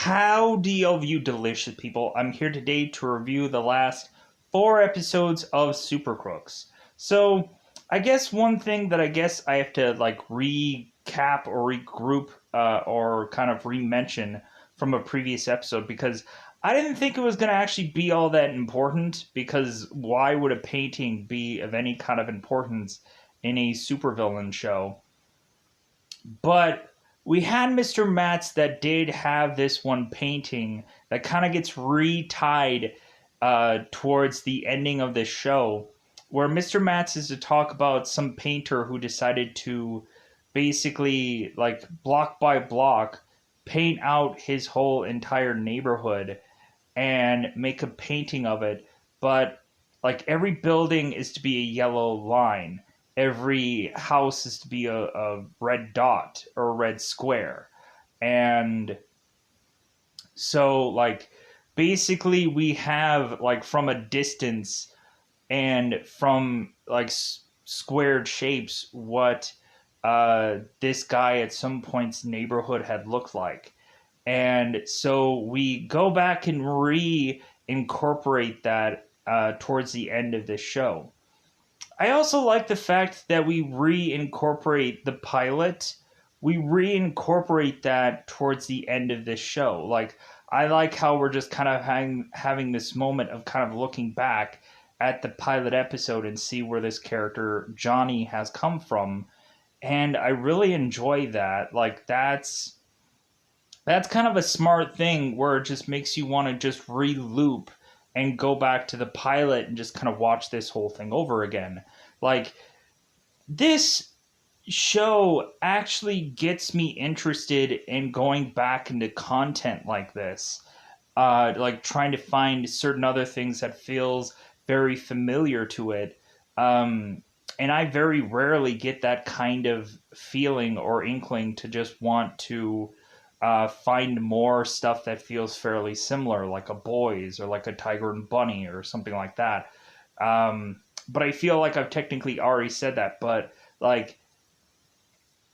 Howdy of you delicious people. I'm here today to review the last 4 episodes of Super Crooks. So, I guess one thing that I have to recap or regroup or kind of re-mention from a previous episode because I didn't think it was going to actually be all that important because why would a painting be of any kind of importance in a supervillain show? But we had Mr. Matz that did have this one painting that kind of gets retied towards the ending of this show, where Mr. Matz is to talk about some painter who decided to basically, like, block by block, paint out his whole entire neighborhood and make a painting of it. But, like, every building is to be a yellow line, every house is to be a red dot or a red square. And so, like, basically, we have, like, from a distance and from, like, squared shapes what this guy at some point's neighborhood had looked like. And so we go back and reincorporate that towards the end of this show. I also like the fact that we reincorporate the pilot. We reincorporate that towards the end of this show. Like, I like how we're just kind of having this moment of kind of looking back at the pilot episode and see where this character, Johnny, has come from. And I really enjoy that. Like, that's kind of a smart thing where it just makes you want to just re-loop and go back to the pilot and just kind of watch this whole thing over again. Like, this show actually gets me interested in going back into content like this. Like trying to find certain other things that feels very familiar to it. And I very rarely get that kind of feeling or inkling to just want to find more stuff that feels fairly similar, like a Boys or like a Tiger and Bunny or something like that. But I feel like I've technically already said that. But like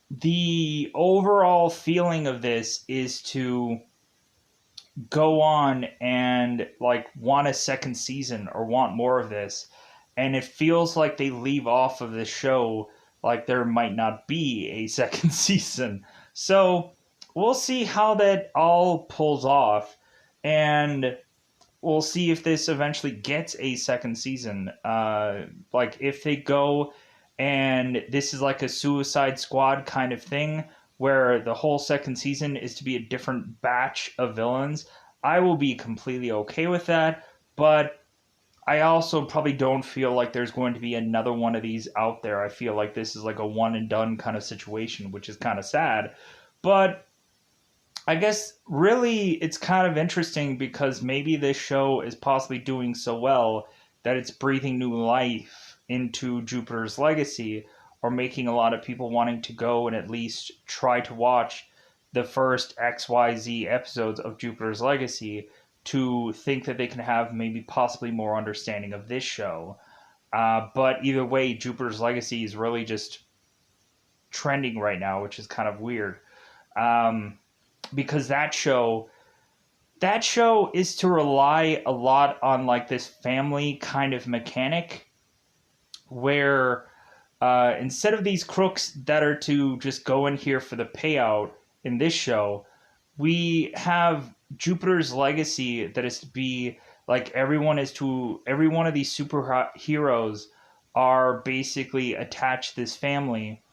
the overall feeling of this is to go on and like want a second season or want more of this. And it feels like they leave off of the show like there might not be a second season. So we'll see how that all pulls off, and we'll see if this eventually gets a second season. Like if they go and this is like a Suicide Squad kind of thing where the whole second season is to be a different batch of villains, I will be completely okay with that. But I also probably don't feel like there's going to be another one of these out there. I feel like this is like a one and done kind of situation, which is kind of sad. But I guess really it's kind of interesting because maybe this show is possibly doing so well that it's breathing new life into Jupiter's Legacy, or making a lot of people wanting to go and at least try to watch the first XYZ episodes of Jupiter's Legacy to think that they can have maybe possibly more understanding of this show. But either way, Jupiter's Legacy is really just trending right now, which is kind of weird. Because that show is to rely a lot on like this family kind of mechanic where instead of these crooks that are to just go in here for the payout in this show, we have Jupiter's Legacy that is to be like every one of these superheroes are basically attached to this family,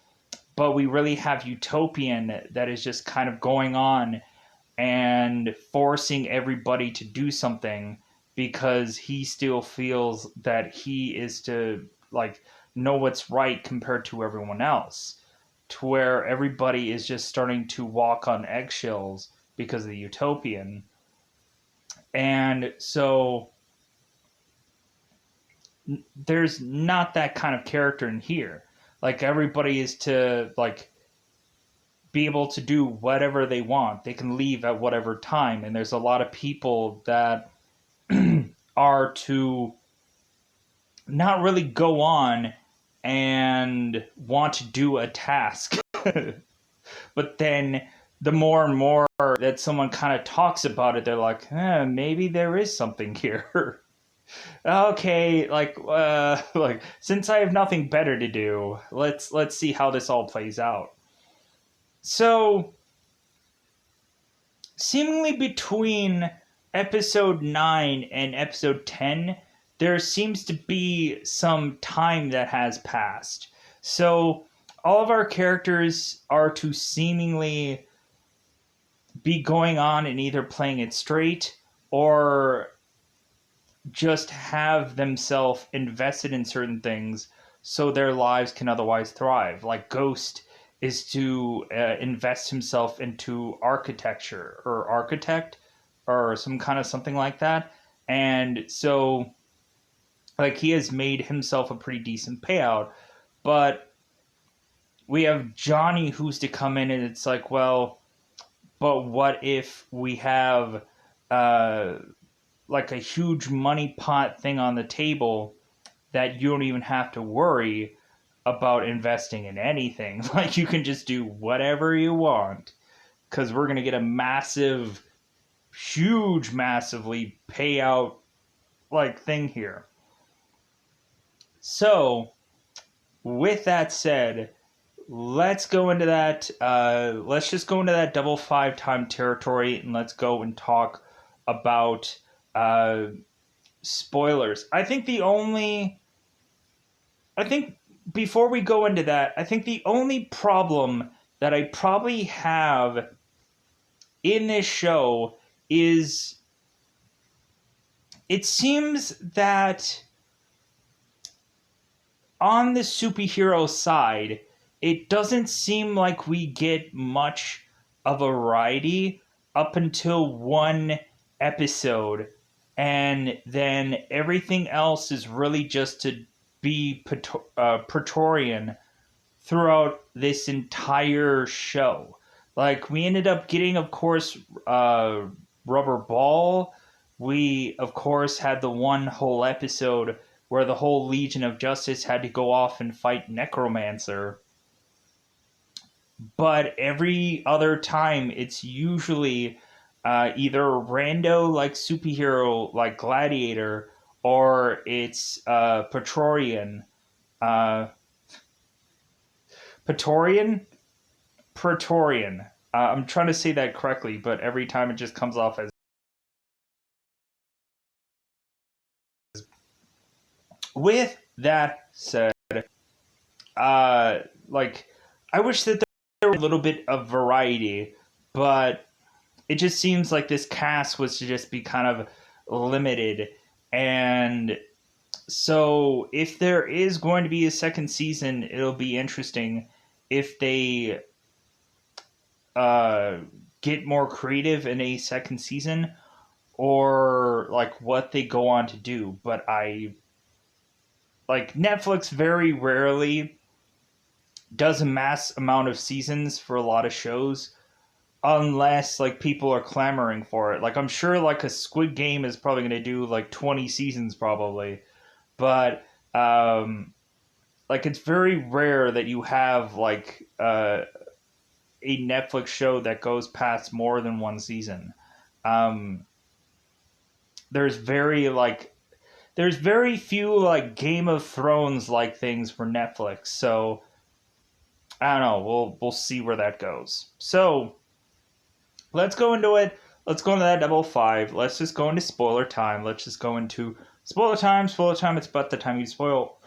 but we really have Utopian that is just kind of going on and forcing everybody to do something because he still feels that he is to like know what's right compared to everyone else, to where everybody is just starting to walk on eggshells because of the Utopian. And so there's not that kind of character in here. Like everybody is to like be able to do whatever they want. They can leave at whatever time. And there's a lot of people that are to not really go on and want to do a task, but then the more and more that someone kind of talks about it, they're like, maybe there is something here. Okay, like since I have nothing better to do, let's see how this all plays out. So, seemingly between episode 9 and episode 10, there seems to be some time that has passed. So, all of our characters are to seemingly be going on and either playing it straight or just have themselves invested in certain things so their lives can otherwise thrive. Like Ghost is to invest himself into architecture or architect or some kind of something like that. And so, like, he has made himself a pretty decent payout. But we have Johnny who's to come in, and it's like, well, but what if we have uh, like a huge money pot thing on the table that you don't even have to worry about investing in anything. Like you can just do whatever you want because we're going to get a massive, huge, massively payout like thing here. So, with that said, let's go into that. Let's just go into that double 5 time territory and let's go and talk about spoilers. I think before we go into that, I think the only problem that I probably have in this show is it seems that on the superhero side, it doesn't seem like we get much of a variety up until one episode, and then everything else is really just to be Praetorian throughout this entire show. Like, we ended up getting, of course, Rubber Ball. We, of course, had the one whole episode where the whole Legion of Justice had to go off and fight Necromancer. But every other time, it's usually either a rando like superhero like Gladiator, or it's Praetorian. Praetorian? Praetorian. I'm trying to say that correctly, but every time it just comes off as. With that said, like, I wish that there were a little bit of variety, but it just seems like this cast was to just be kind of limited. And so, if there is going to be a second season, it'll be interesting if they get more creative in a second season or like what they go on to do. But Netflix very rarely does a mass amount of seasons for a lot of shows unless like people are clamoring for it. Like I'm sure like a Squid Game is probably going to do like 20 seasons probably, but like it's very rare that you have like a Netflix show that goes past more than one season. Um, there's very like there's very few like Game of Thrones like things for Netflix, so I don't know. We'll see where that goes. So let's go into it. Let's go into that double 5. Let's just go into spoiler time. Let's just go into spoiler time. Spoiler time. It's about the time you spoil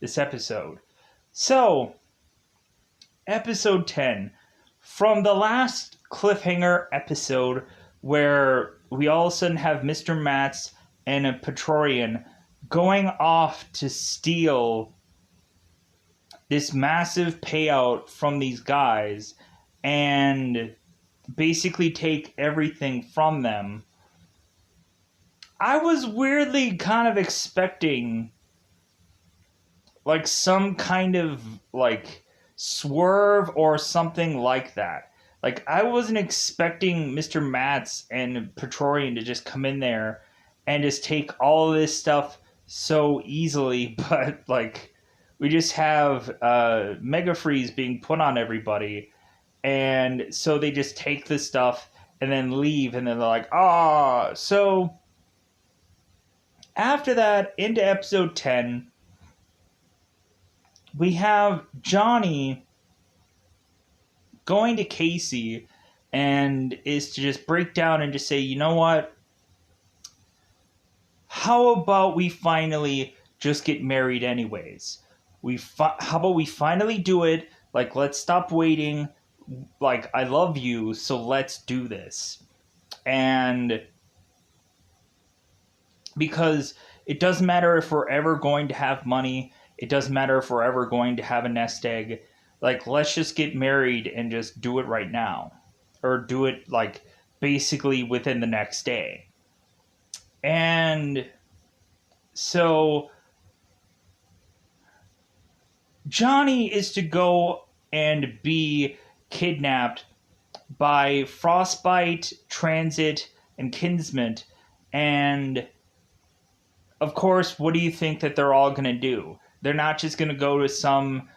this episode. So, episode 10. From the last cliffhanger episode where we all of a sudden have Mr. Matz and a Praetorian going off to steal this massive payout from these guys and basically take everything from them. I was weirdly kind of expecting like some kind of like swerve or something like that. Like I wasn't expecting Mr. Matz and Praetorian to just come in there and just take all of this stuff so easily, but like we just have Mega Freeze being put on everybody, And so they just take the stuff and then leave, and then they're like, ah. So after that, into episode 10, we have Johnny going to Casey and is to just break down and just say, you know what? How about we finally just get married anyways? How about we finally do it? Like, let's stop waiting. Like, I love you, so let's do this. And because it doesn't matter if we're ever going to have money, it doesn't matter if we're ever going to have a nest egg. Like, let's just get married and just do it right now. Or do it, like, basically within the next day. And so Johnny is to go and be kidnapped by Frostbite, Transit, and Kinsman. And of course, what do you think that they're all going to do? They're not just going to go to some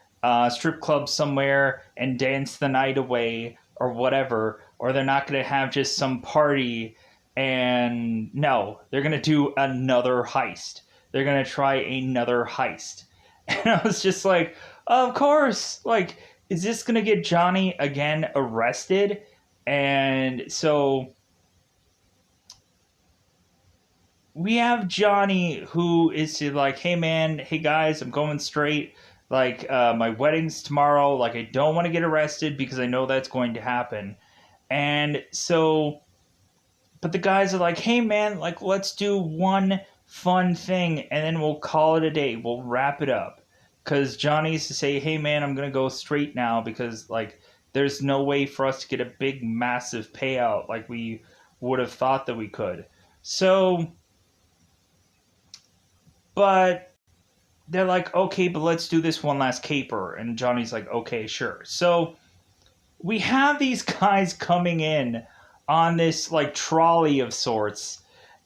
strip club somewhere and dance the night away or whatever, or they're not going to have just some party. And no, they're going to do another heist. They're going to try another heist. And I was just like, of course, like, is this going to get Johnny again arrested? And so we have Johnny who is like, hey man, hey guys, I'm going straight. Like, my wedding's tomorrow. Like, I don't want to get arrested because I know that's going to happen. And so, but the guys are like, hey man, like, let's do one fun thing and then we'll call it a day. We'll wrap it up. Because Johnny's to say, hey man, I'm going to go straight now because, like, there's no way for us to get a big, massive payout like we would have thought that we could. So, but they're like, okay, but let's do this one last caper. And Johnny's like, okay, sure. So we have these guys coming in on this, like, trolley of sorts.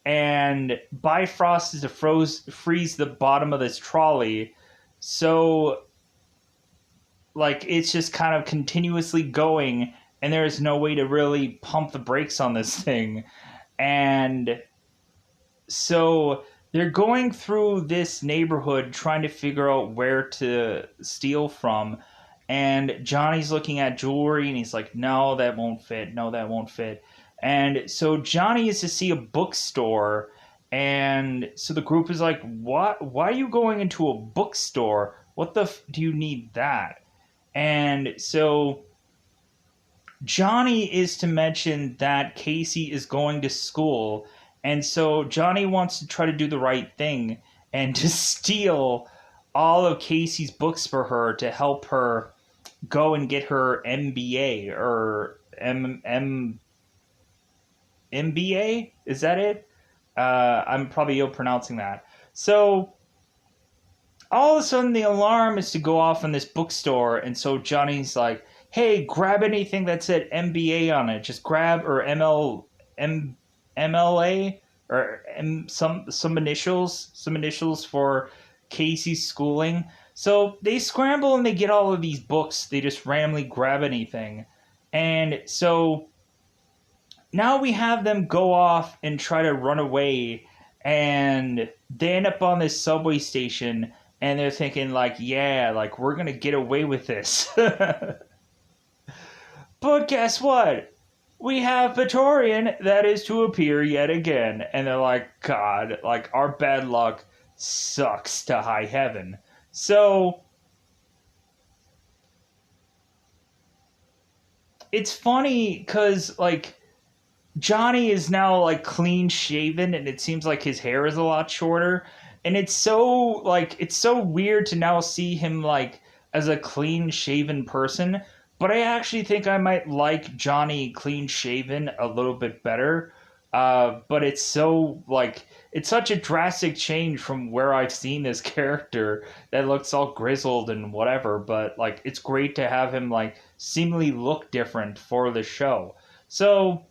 And Bifrost is to freeze the bottom of this trolley. So, like, it's just kind of continuously going. And there's no way to really pump the brakes on this thing. And so they're going through this neighborhood trying to figure out where to steal from. And Johnny's looking at jewelry and he's like, no, that won't fit. No, that won't fit. And so Johnny is to see a bookstore. And so the group is like, what? Why are you going into a bookstore? What the do you need that? And so Johnny is to mention that Casey is going to school. And so Johnny wants to try to do the right thing and to steal all of Casey's books for her to help her go and get her MBA or MBA? Is that it? I'm probably ill-pronouncing that. So all of a sudden the alarm is to go off in this bookstore, and so Johnny's like, hey, grab anything that said MBA on it. Just grab, or MLA, or some initials for Casey's schooling. So they scramble and they get all of these books. They just randomly grab anything. And so now we have them go off and try to run away. And they end up on this subway station. And they're thinking, like, yeah, like, we're going to get away with this. But guess what? We have Praetorian that is to appear yet again. And they're like, God, like, our bad luck sucks to high heaven. So it's funny because, like, Johnny is now, like, clean shaven and it seems like his hair is a lot shorter. And it's so weird to now see him, like, as a clean shaven person. But I actually think I might like Johnny clean shaven a little bit better. But it's so, like, it's such a drastic change from where I've seen this character that looks all grizzled and whatever. But, like, it's great to have him, like, seemingly look different for the show. So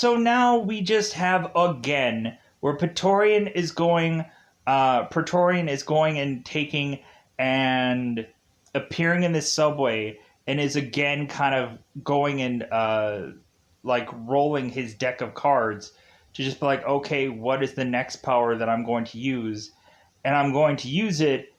now we just have, again, where Praetorian is going and taking and appearing in this subway and is again kind of going and like rolling his deck of cards to just be like, okay, what is the next power that I'm going to use? And I'm going to use it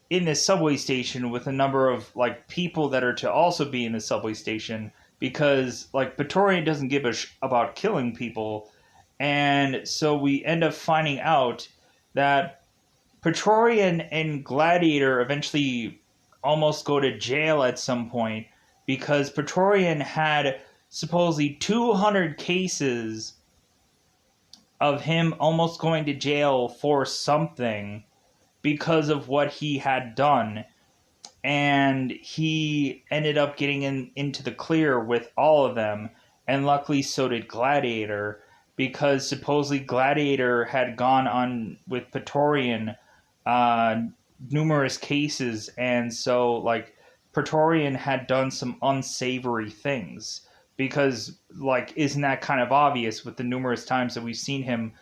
in this subway station with a number of like people that are to also be in the subway station, because like Praetorian doesn't give a about killing people. And so we end up finding out that Praetorian and Gladiator eventually almost go to jail at some point, because Praetorian had supposedly 200 cases of him almost going to jail for something because of what he had done. And he ended up getting into the clear with all of them. And luckily, so did Gladiator, because supposedly Gladiator had gone on with Praetorian uh, numerous cases. And so, like, Praetorian had done some unsavory things. Because, like, isn't that kind of obvious with the numerous times that we've seen him,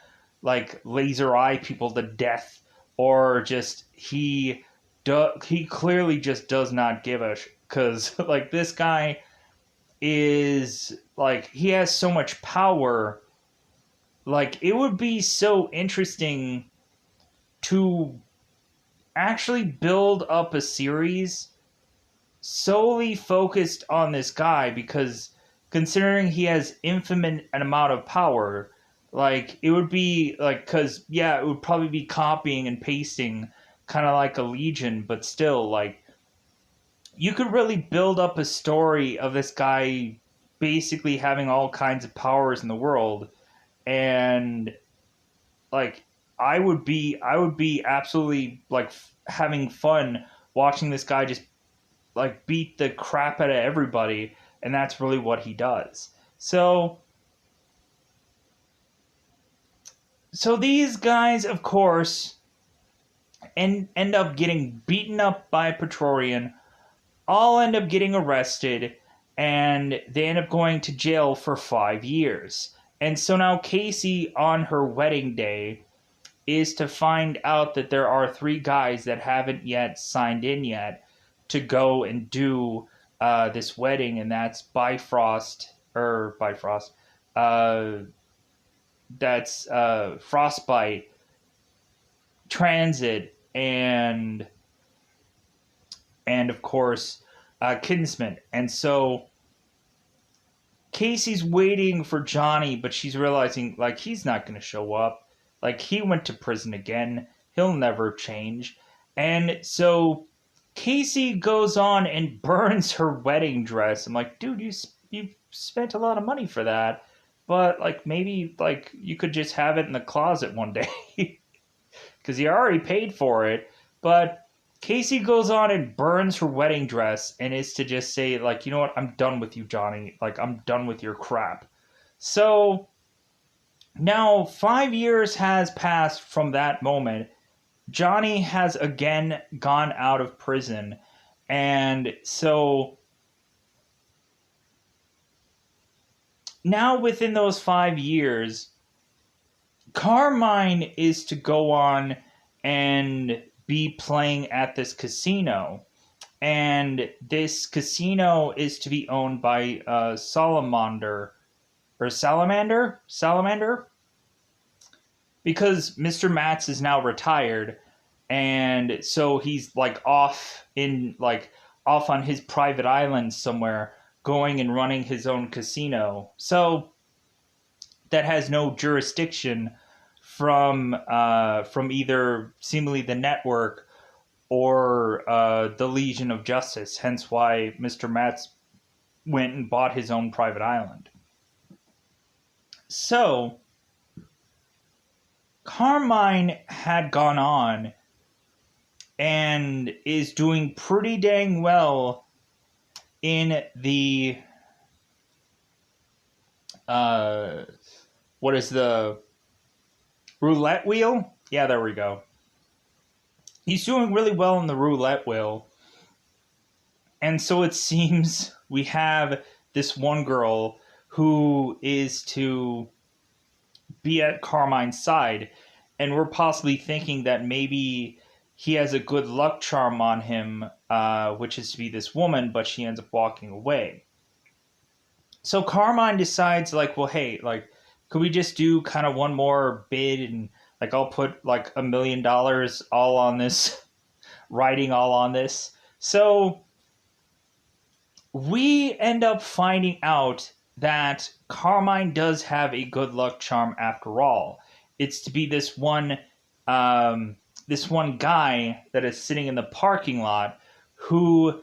like, laser eye people to death, or just he clearly just does not give a because like this guy is like he has so much power. Like it would be so interesting to actually build up a series solely focused on this guy, because considering he has infinite amount of power, like it would be like, because yeah, it would probably be copying and pasting kind of like a Legion, but still, like you could really build up a story of this guy basically having all kinds of powers in the world. And like I would be absolutely like having fun watching this guy just like beat the crap out of everybody, and that's really what he does. So these guys, of course, end up getting beaten up by Praetorian, all end up getting arrested, and they end up going to jail for 5 years. And so now Casey, on her wedding day, is to find out that there are three guys that haven't yet signed in yet to go and do this wedding, and that's Bifrost, uh, that's Frostbite, Transit, and of course Kinsman. And so Casey's waiting for Johnny, but she's realizing like he's not going to show up. Like he went to prison again. He'll never change. And so Casey goes on and burns her wedding dress. I'm like, dude, you spent a lot of money for that, but like maybe like you could just have it in the closet one day because you already paid for it. But Casey goes on and burns her wedding dress and is to just say, like, you know what, I'm done with you, Johnny. Like, I'm done with your crap. So now 5 years has passed from that moment. Johnny has again gone out of prison. And so now within those 5 years, Carmine is to go on and be playing at this casino. And this casino is to be owned by Salamander, because Mr. Matz is now retired, and so he's like off on his private island somewhere, going and running his own casino. So that has no jurisdiction from either seemingly the network or the Legion of Justice. Hence why Mr. Matz went and bought his own private island. So Carmine had gone on and is doing pretty dang well in the what is the roulette wheel? Yeah, there we go. He's doing really well in the roulette wheel. And so it seems we have this one girl who is to be at Carmine's side. And we're possibly thinking that maybe he has a good luck charm on him, which is to be this woman, but she ends up walking away. So Carmine decides, like, well, hey, like, could we just do kind of one more bid, and like I'll put like $1 million all on this, writing all on this. So we end up finding out that Carmine does have a good luck charm after all. It's to be this one guy that is sitting in the parking lot who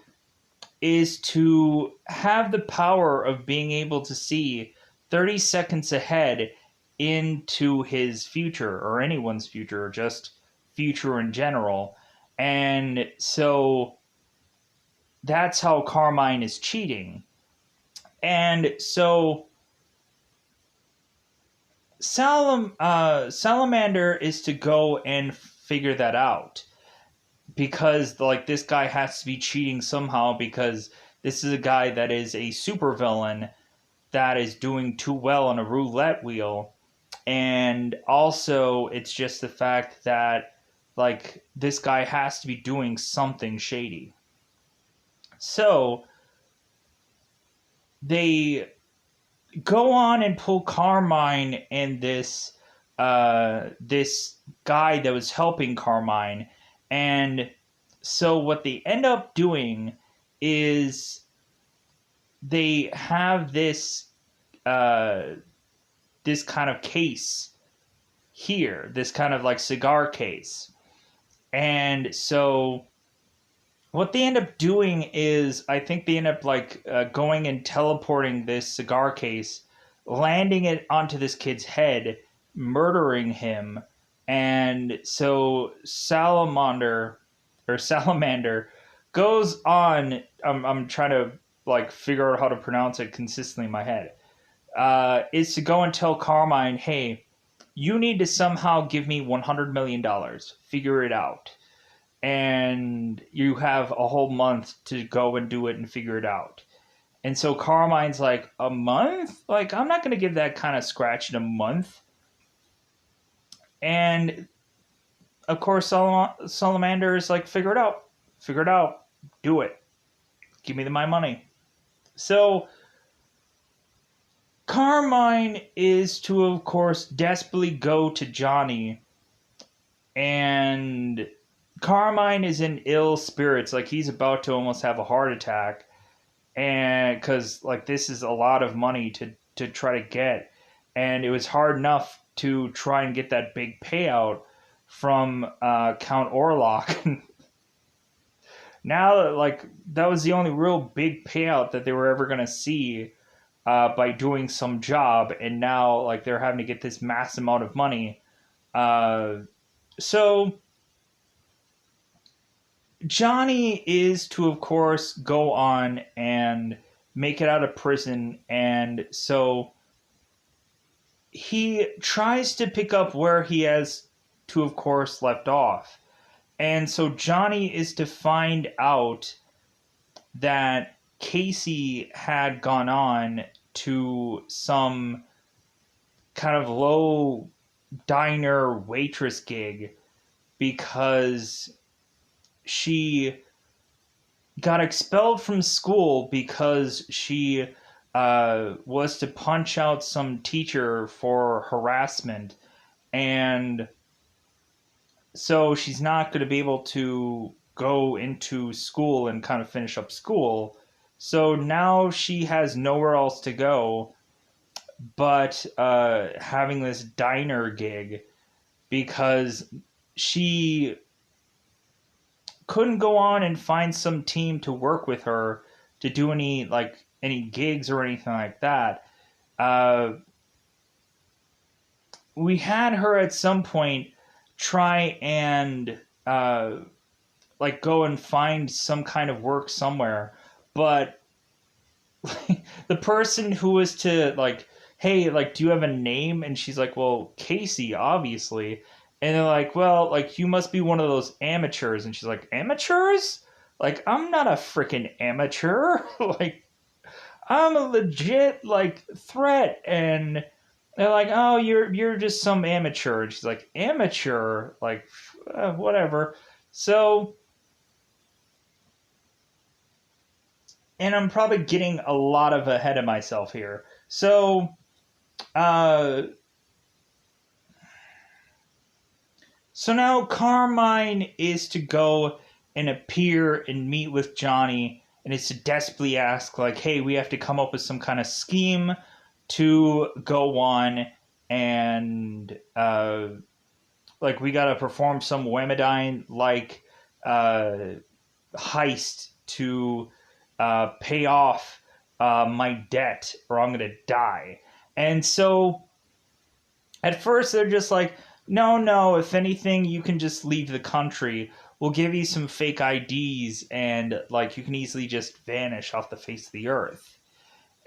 is to have the power of being able to see 30 seconds ahead into his future, or anyone's future, or just future in general. And so that's how Carmine is cheating. And so Salamander is to go and figure that out, because like this guy has to be cheating somehow, because this is a guy that is a supervillain that is doing too well on a roulette wheel. And also it's just the fact that like this guy has to be doing something shady. So they go on and pull Carmine and this guy that was helping Carmine. And so what they end up doing is they have this this kind of case here, this kind of like cigar case. And so what they end up doing is, I think they end up like going and teleporting this cigar case, landing it onto this kid's head, murdering him. And so Salamander goes on. I'm trying to like figure out how to pronounce it consistently in my head. Is to go and tell Carmine, hey, you need to somehow give me $100 million. Figure it out. And you have a whole month to go and do it and figure it out. And so Carmine's like, a month? Like, I'm not going to give that kind of scratch in a month. And of course, Salamander is like, figure it out, do it, give me my money. So Carmine is to, of course, desperately go to Johnny, and Carmine is in ill spirits, like he's about to almost have a heart attack, and because like this is a lot of money to try to get, and it was hard enough to try and get that big payout from Count Orlok. Now, like that was the only real big payout that they were ever going to see by doing some job, and now like they're having to get this mass amount of money. So Johnny is to, of course, go on and make it out of prison, and so he tries to pick up where he has to, of course, left off. And so Johnny is to find out that Casey had gone on to some kind of low diner waitress gig because she got expelled from school because she was to punch out some teacher for harassment, and so she's not going to be able to go into school and kind of finish up school. So now she has nowhere else to go but having this diner gig, because she couldn't go on and find some team to work with her to do any gigs or anything like that. We had her at some point try and go and find some kind of work somewhere, but the person who was to hey, do you have a name? And she's like, well, Casey, obviously. And they're like, well, you must be one of those amateurs. And she's like, amateurs? I'm not a freaking amateur. I'm a legit threat. And they're like, oh, you're just some amateur. And she's like, amateur? Whatever. So, and I'm probably getting a lot of ahead of myself here. So, uh, so now Carmine is to go and appear and meet with Johnny, and is to desperately ask, like, hey, we have to come up with some kind of scheme to go on and, like, we got to perform some Whammadine like uh, heist to pay off my debt, or I'm going to die. And so at first, they're just like, no, no, if anything, you can just leave the country. We'll give you some fake IDs, and, like, you can easily just vanish off the face of the earth.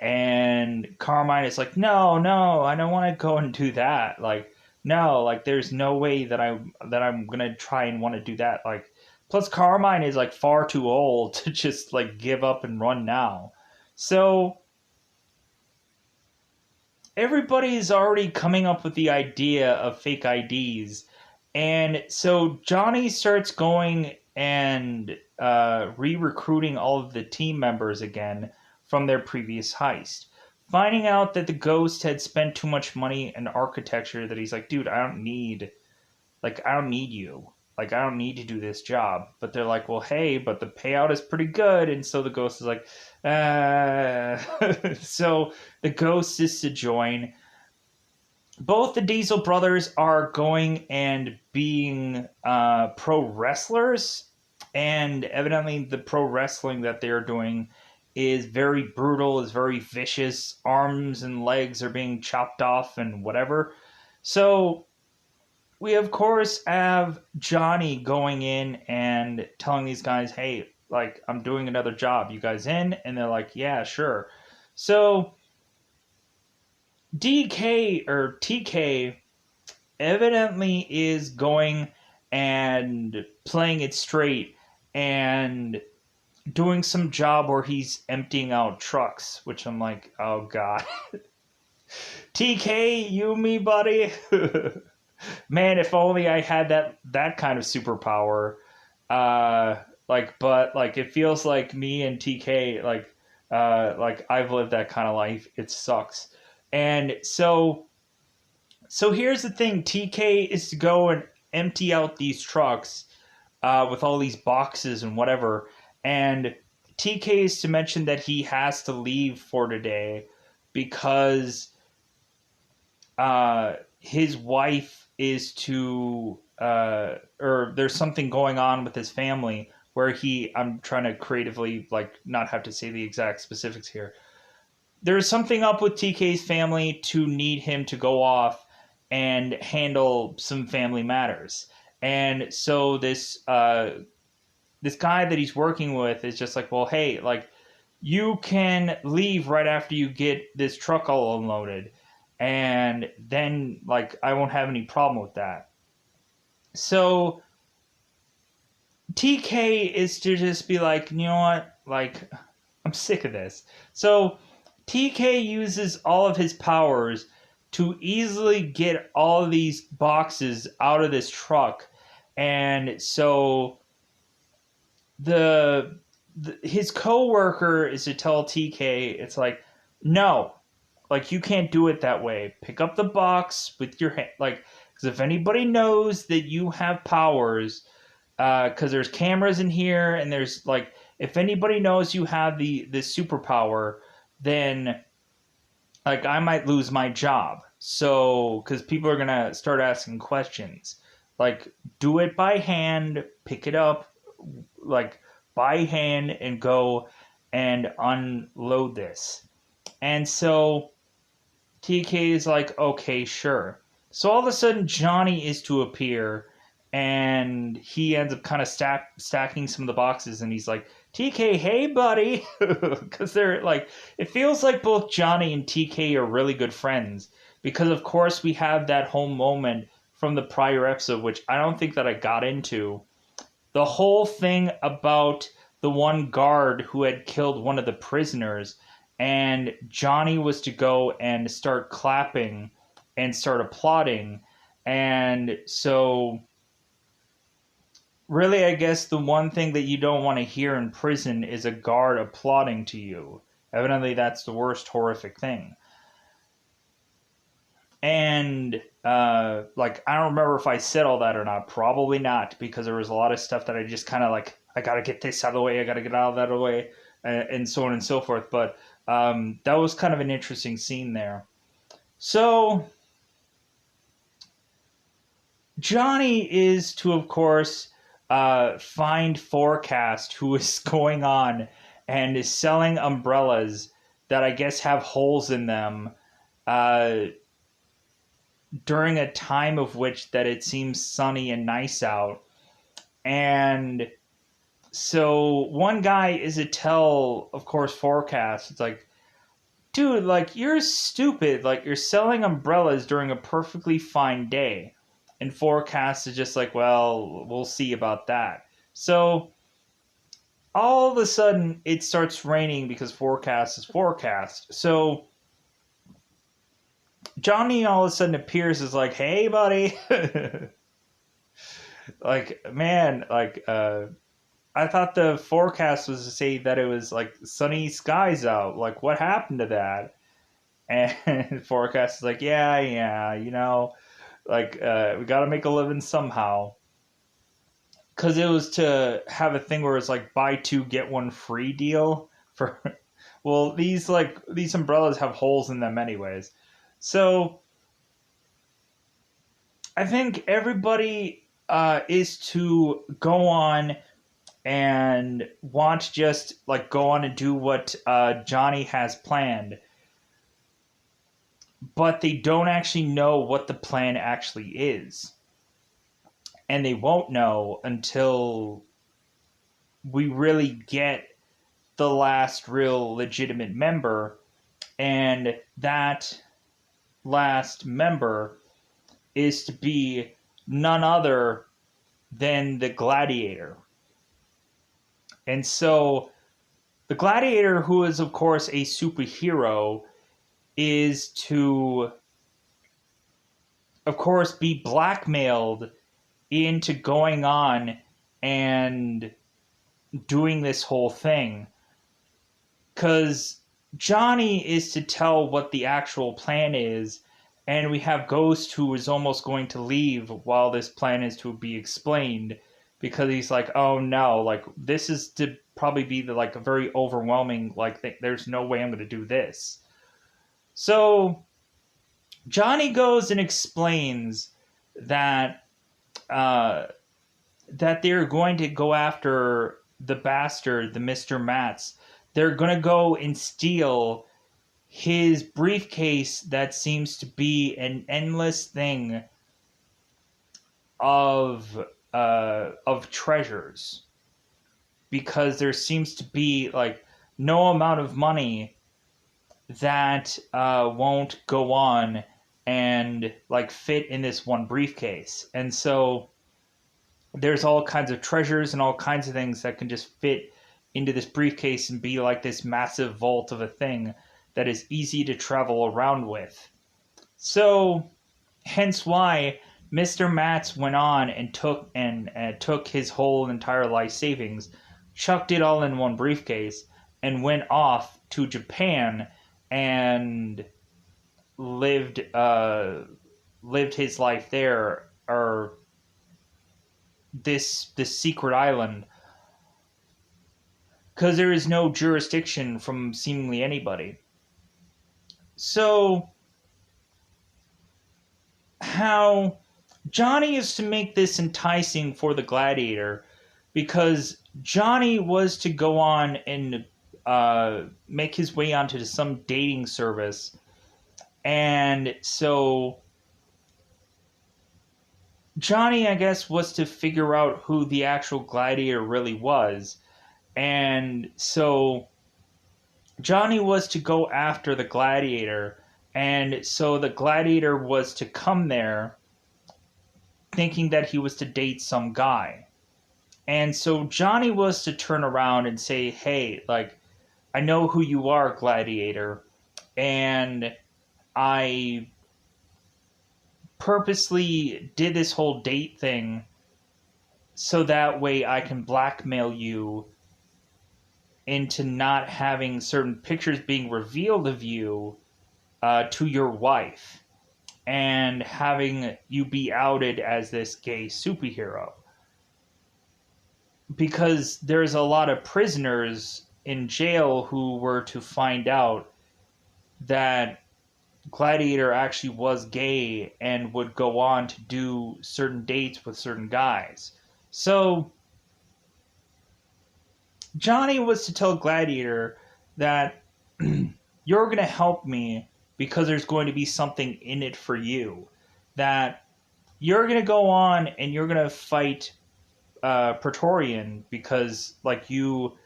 And Carmine is like, no, no, I don't want to go and do that. Like, no, like, there's no way that I'm gonna try and want to do that. Like, plus Carmine is like far too old to just like give up and run now. So everybody's already coming up with the idea of fake IDs. And so Johnny starts going and re-recruiting all of the team members again from their previous heist. Finding out that the ghost had spent too much money in architecture, that he's like, dude, I don't need you. Like, I don't need to do this job. But they're like, well, hey, but the payout is pretty good. And so the ghost is like, so the ghost is to join. Both the Diesel brothers are going and being pro wrestlers. And evidently, the pro wrestling that they're doing is very brutal, is very vicious. Arms and legs are being chopped off and whatever. So we of course have Johnny going in and telling these guys, hey, like, I'm doing another job. You guys in? And they're like, yeah, sure. So DK or TK evidently is going and playing it straight and doing some job where he's emptying out trucks, which I'm like, oh god. TK, you me, buddy. Man, if only I had that kind of superpower. Uh, but like, it feels like me and TK, like I've lived that kind of life. It sucks. And so here's the thing: TK is to go and empty out these trucks with all these boxes and whatever. And TK is to mention that he has to leave for today because his wife is to or there's something going on with his family where I'm trying to creatively, like, not have to say the exact specifics here. There's something up with TK's family to need him to go off and handle some family matters. And so this guy that he's working with is just like, well, hey, like, you can leave right after you get this truck all unloaded, and then, like, I won't have any problem with that. So TK is to just be like, you know what, like, I'm sick of this. So TK uses all of his powers to easily get all of these boxes out of this truck. And so his coworker is to tell TK, it's like, no, like, you can't do it that way. Pick up the box with your hand, like, because if anybody knows that you have powers, because there's cameras in here, and there's, like, if anybody knows you have the superpower, then, like, I might lose my job. So, because people are gonna start asking questions, like, do it by hand, pick it up, like, by hand, and go and unload this. And so TK is like, okay, sure. So all of a sudden, Johnny is to appear, and he ends up kind of stacking some of the boxes, and he's like, TK, hey, buddy. Because they're like, it feels like both Johnny and TK are really good friends. Because, of course, we have that whole moment from the prior episode, which I don't think that I got into. The whole thing about the one guard who had killed one of the prisoners, and Johnny was to go and start clapping and start applauding. And so really, I guess the one thing that you don't want to hear in prison is a guard applauding to you. Evidently, that's the worst horrific thing. And like, I don't remember if I said all that or not. Probably not, because there was a lot of stuff that I just kind of like, I gotta get this out of the way, I gotta get out of that of the way, and so on and so forth. But that was kind of an interesting scene there. So Johnny is to, of course, find Forecast, who is going on and is selling umbrellas that I guess have holes in them. Uh, During a time of which that it seems sunny and nice out. And so one guy is a tell, of course, Forecast. It's like, dude, like, you're stupid. Like, you're selling umbrellas during a perfectly fine day. And Forecast is just like, well, we'll see about that. So all of a sudden it starts raining because Forecast is Forecast. So Johnny all of a sudden appears as like, hey, buddy. Like, man, like, I thought the forecast was to say that it was like sunny skies out. Like, what happened to that? And forecast is like, yeah, like, we got to make a living somehow. Because it was to have a thing where it's like buy two get one free deal for. Well, these umbrellas have holes in them anyways, so I think everybody is to go on and want to just like go on and do what Johnny has planned, but they don't actually know what the plan actually is, and they won't know until we really get the last real legitimate member, and that last member is to be none other than the Gladiator. And so the Gladiator, who is, of course, a superhero, is to, of course, be blackmailed into going on and doing this whole thing. Because Johnny is to tell what the actual plan is, and we have Ghost, who is almost going to leave while this plan is to be explained, because he's like, oh no, like, this is to probably be the, like, a very overwhelming, like, there's no way I'm going to do this. So Johnny goes and explains that that they're going to go after the bastard, the Mr. Mats. They're going to go and steal his briefcase that seems to be an endless thing of treasures, because there seems to be like no amount of money that won't go on and like fit in this one briefcase. And so there's all kinds of treasures and all kinds of things that can just fit into this briefcase and be like this massive vault of a thing that is easy to travel around with. So hence why Mr. Mats went on and took his whole entire life savings, chucked it all in one briefcase, and went off to Japan and lived his life there, or this secret island, because there is no jurisdiction from seemingly anybody. So how Johnny is to make this enticing for the Gladiator, because Johnny was to go on and make his way onto some dating service. And so Johnny, I guess, was to figure out who the actual Gladiator really was. And so Johnny was to go after the Gladiator. And so the Gladiator was to come there thinking that he was to date some guy. And so Johnny was to turn around and say, hey, like, I know who you are, Gladiator, and I purposely did this whole date thing so that way I can blackmail you into not having certain pictures being revealed of you to your wife and having you be outed as this gay superhero. Because there's a lot of prisoners in jail who were to find out that Gladiator actually was gay and would go on to do certain dates with certain guys. So Johnny was to tell Gladiator that you're going to help me because there's going to be something in it for you. That you're going to go on and you're going to fight Praetorian because, like, you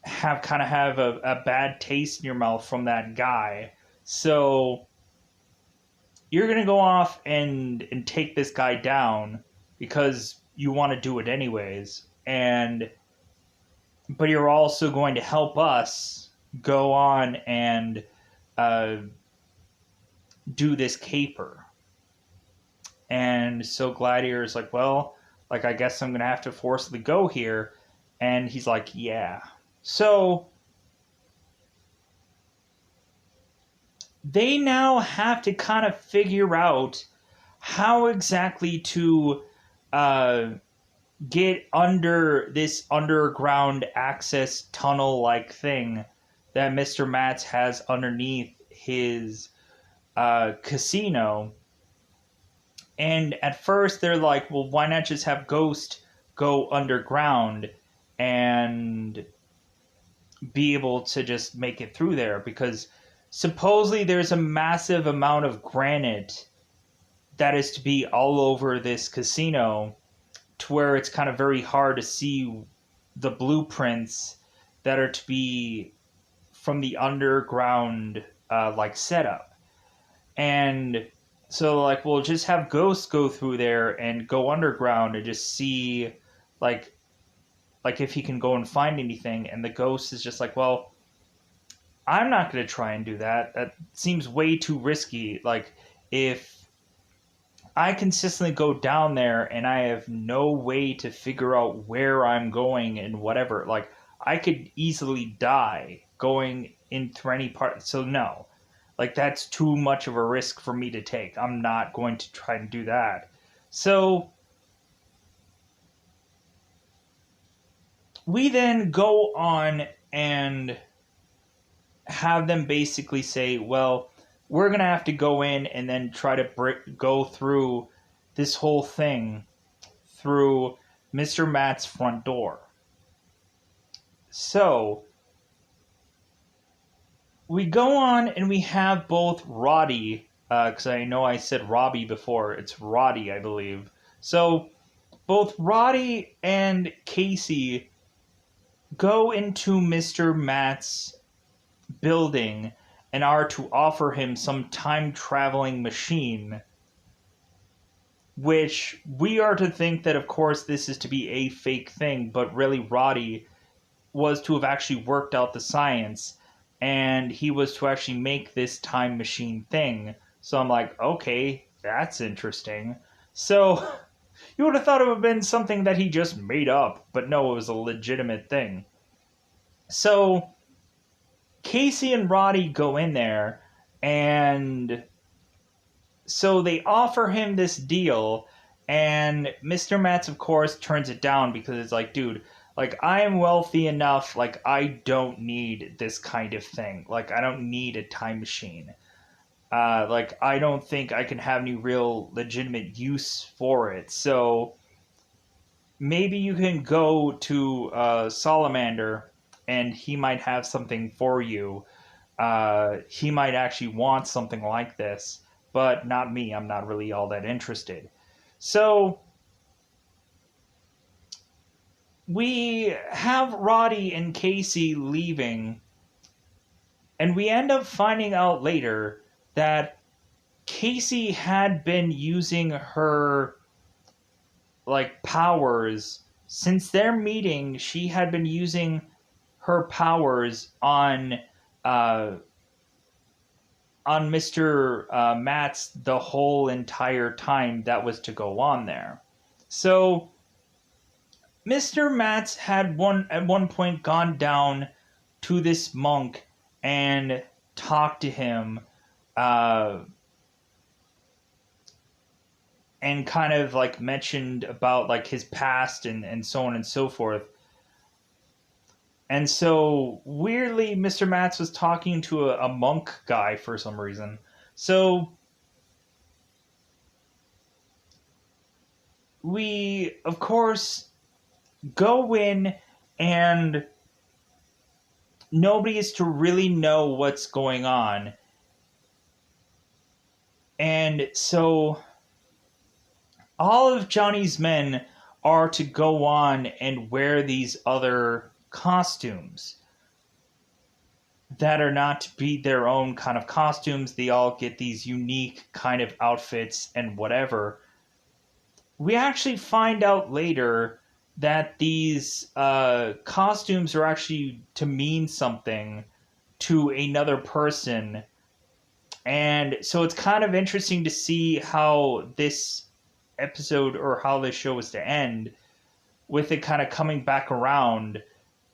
have a bad taste in your mouth from that guy. So you're going to go off and take this guy down because you want to do it anyways. But you're also going to help us go on and uh, do this caper. And so Gladiator's like, well, like, I guess I'm going to have to forcibly go here. And he's like, yeah. So they now have to kind of figure out how exactly to get under this underground access tunnel like thing that Mr. Matz has underneath his casino. And at first they're like, well, why not just have Ghost go underground and be able to just make it through there? Because supposedly there's a massive amount of granite that is to be all over this casino, to where it's kind of very hard to see the blueprints that are to be from the underground like setup. And so, like, we'll just have Ghost go through there and go underground and just see like if he can go and find anything. And the Ghost is just like, well, I'm not going to try and do that. That seems way too risky. Like, if I consistently go down there and I have no way to figure out where I'm going and whatever, like, I could easily die going in through any part. So no, like, that's too much of a risk for me to take. I'm not going to try and do that. So we then go on and have them basically say, well, we're going to have to go in and then try to go through this whole thing through Mr. Matt's front door. So we go on and we have both Roddy, because I know I said Robbie before. It's Roddy, I believe. So both Roddy and Casey go into Mr. Matt's building and are to offer him some time-traveling machine, which we are to think that, of course, this is to be a fake thing, but really Roddy was to have actually worked out the science, and he was to actually make this time machine thing. So I'm like, okay, that's interesting. So you would have thought it would have been something that he just made up, but no, it was a legitimate thing. So Casey and Roddy go in there, and so they offer him this deal, and Mr. Matz, of course, turns it down because it's like, dude, like, I am wealthy enough, like, I don't need this kind of thing. Like, I don't need a time machine. Like, I don't think I can have any real legitimate use for it. So maybe you can go to Salamander and he might have something for you. He might actually want something like this, but not me. I'm not really all that interested. So we have Roddy and Casey leaving, and we end up finding out later that Casey had been using her, like, powers since their meeting. She had been using her powers on Mr. Matz the whole entire time that was to go on there. So Mr. Matz had at one point gone down to this monk and talked to him, uh, and kind of like mentioned about like his past and so on and so forth. And so weirdly, Mr. Matz was talking to a monk guy for some reason. So we, of course, go in, and nobody is to really know what's going on. And so all of Johnny's men are to go on and wear these other costumes that are not to be their own kind of costumes. They all get these unique kind of outfits and whatever. We actually find out later that these costumes are actually to mean something to another person. And so it's kind of interesting to see how this episode, or how this show is to end, with it kind of coming back around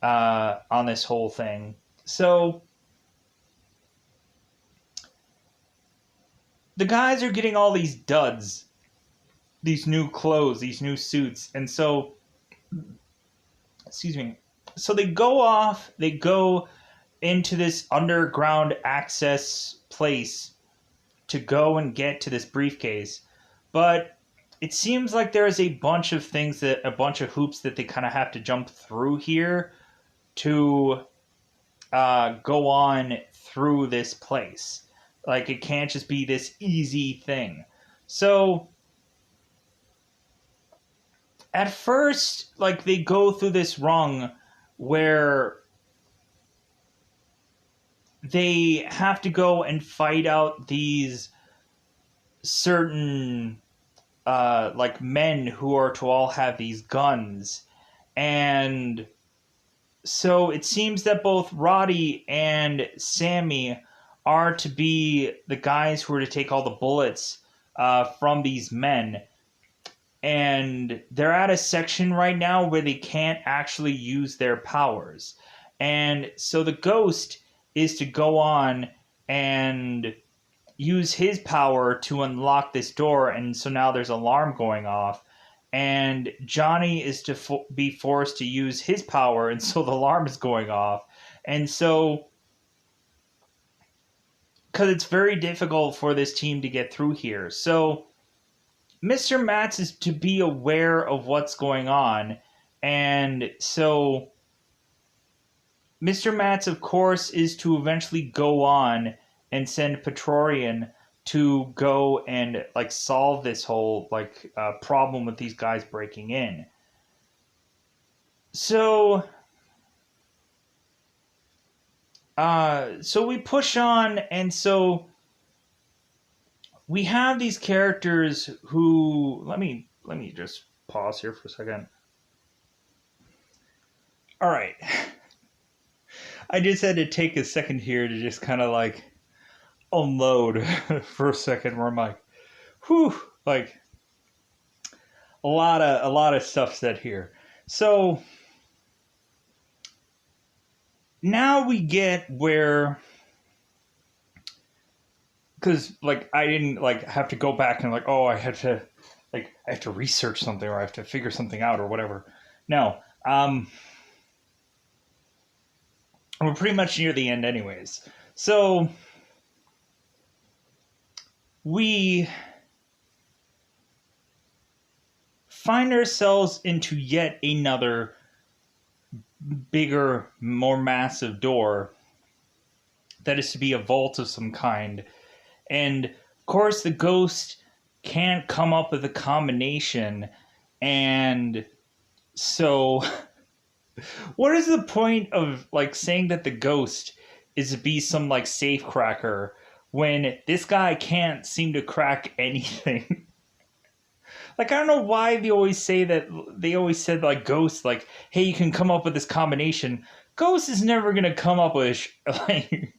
on this whole thing. So the guys are getting all these duds, these new clothes, these new suits. And so, excuse me, so they go into this underground access place to go and get to this briefcase. But it seems like there is a bunch of hoops that they kind of have to jump through here to go on through this place. Like, it can't just be this easy thing. So at first, like, they go through this rung where they have to go and fight out these certain like men who are to all have these guns. And so it seems that both Roddy and Sammy are to be the guys who are to take all the bullets from these men. And they're at a section right now where they can't actually use their powers. And so the Ghost is to go on and use his power to unlock this door. And so now there's an alarm going off. And Johnny is to be forced to use his power, and so the alarm is going off. And so, because it's very difficult for this team to get through here. So Mr. Matz is to be aware of what's going on. And so Mr. Matz, of course, is to eventually go on and send Petrorian to go and like solve this whole like problem with these guys breaking in. So we push on, and so we have these characters who let me just pause here for a second. All right. I just had to take a second here to just kind of like unload for a second, where I'm like, whew, like a lot of stuff said here. So now we get where, because like I didn't like have to go back and like, oh, I have to research something, or I have to figure something out or whatever. No, we're pretty much near the end anyways. So we find ourselves into yet another bigger, more massive door that is to be a vault of some kind. And of course the Ghost can't come up with a combination. And so what is the point of like saying that the Ghost is to be some like safe cracker when this guy can't seem to crack anything? Like, I don't know why they always say that. They always said like Ghost, like, hey, you can come up with this combination. Ghost is never gonna come up with like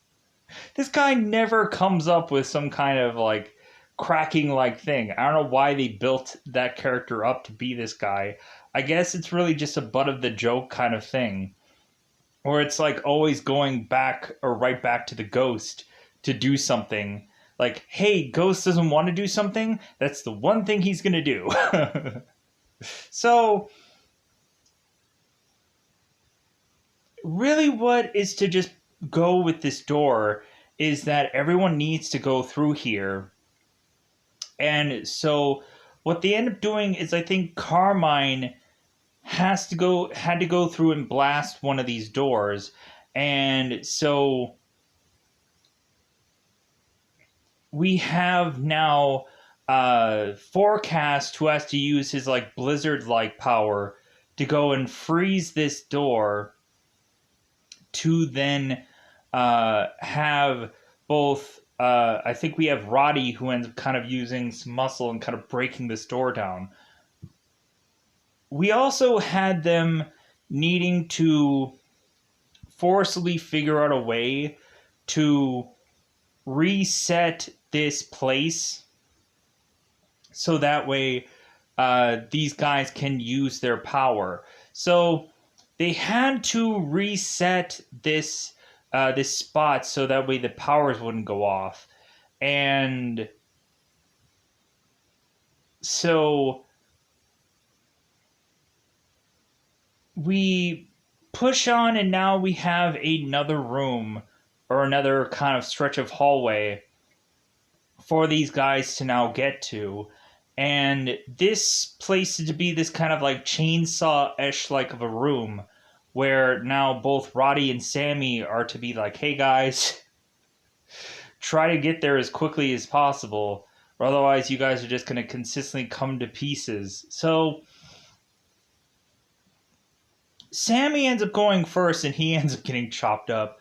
this guy never comes up with some kind of like cracking like thing. I don't know why they built that character up to be this guy. I guess it's really just a butt of the joke kind of thing. Or it's like always going back or right back to the ghost to do something. Like, hey, Ghost doesn't want to do something. That's the one thing he's going to do. So, really, what is to just go with this door is that everyone needs to go through here. And so, what they end up doing is, I think Carmine had to go through and blast one of these doors, and so we have now Forecast, who has to use his like blizzard like power to go and freeze this door to then have both I think we have Roddy, who ends up kind of using some muscle and kind of breaking this door down. We also had them needing to forcibly figure out a way to reset this place so that way these guys can use their power. So they had to reset this this spot so that way the powers wouldn't go off. And so we push on, and now we have another room or another kind of stretch of hallway for these guys to now get to. And this place is to be this kind of like chainsaw-ish like of a room where now both Roddy and Sammy are to be like, hey guys, try to get there as quickly as possible, or otherwise you guys are just going to consistently come to pieces. So Sammy ends up going first, and he ends up getting chopped up.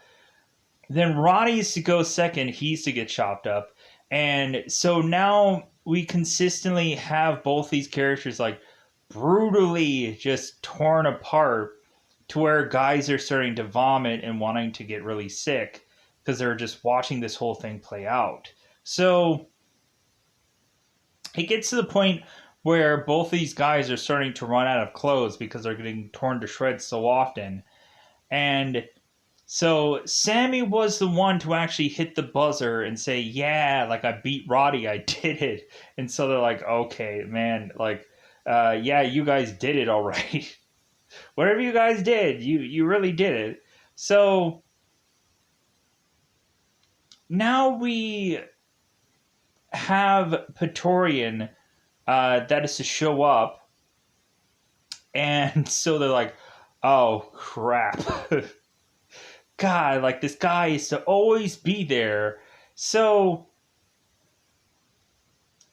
Then Roddy's to go second, he's to get chopped up. And so now we consistently have both these characters like brutally just torn apart to where guys are starting to vomit and wanting to get really sick because they're just watching this whole thing play out. So it gets to the point where both these guys are starting to run out of clothes because they're getting torn to shreds so often. And so Sammy was the one to actually hit the buzzer and say, yeah, like I beat Roddy, I did it. And so they're like, okay, man, like, yeah, you guys did it all right. Whatever you guys did, you really did it. So now we have Praetorian that is to show up. And so they're like, oh, crap. God, like this guy is to always be there. So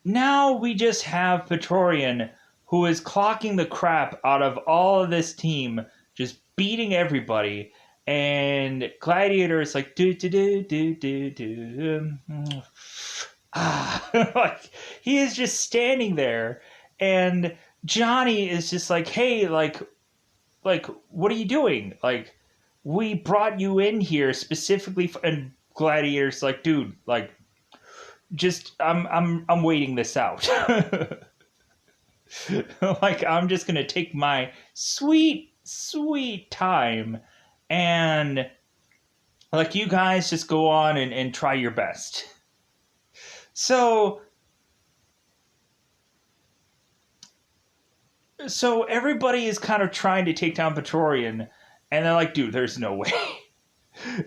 now we just have Praetorian, who is clocking the crap out of all of this team, just beating everybody. And Gladiator is like, do do do do do do. Like he is just standing there, and Johnny is just like, hey, like, what are you doing? Like, we brought you in here specifically for, and Gladiator's like, dude, like, just I'm waiting this out. Like, I'm just gonna take my sweet time, and like, you guys just go on and try your best. So everybody is kind of trying to take down Praetorian, and they're like, dude, there's no way.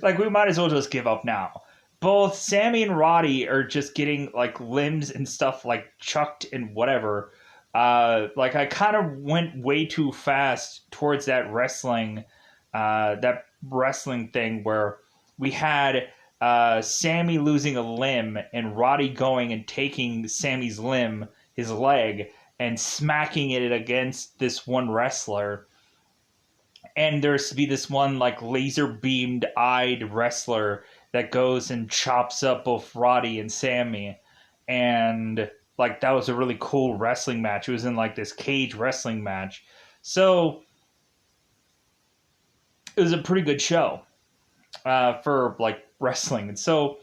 Like, we might as well just give up now. Both Sammy and Roddy are just getting like limbs and stuff like chucked and whatever. Like, I kind of went way too fast towards that wrestling thing where we had Sammy losing a limb and Roddy going and taking Sammy's limb, his leg, and smacking it against this one wrestler. And there's to be this one like laser beamed eyed wrestler that goes and chops up both Roddy and Sammy. And like, that was a really cool wrestling match. It was in like this cage wrestling match. So it was a pretty good show for like wrestling. And so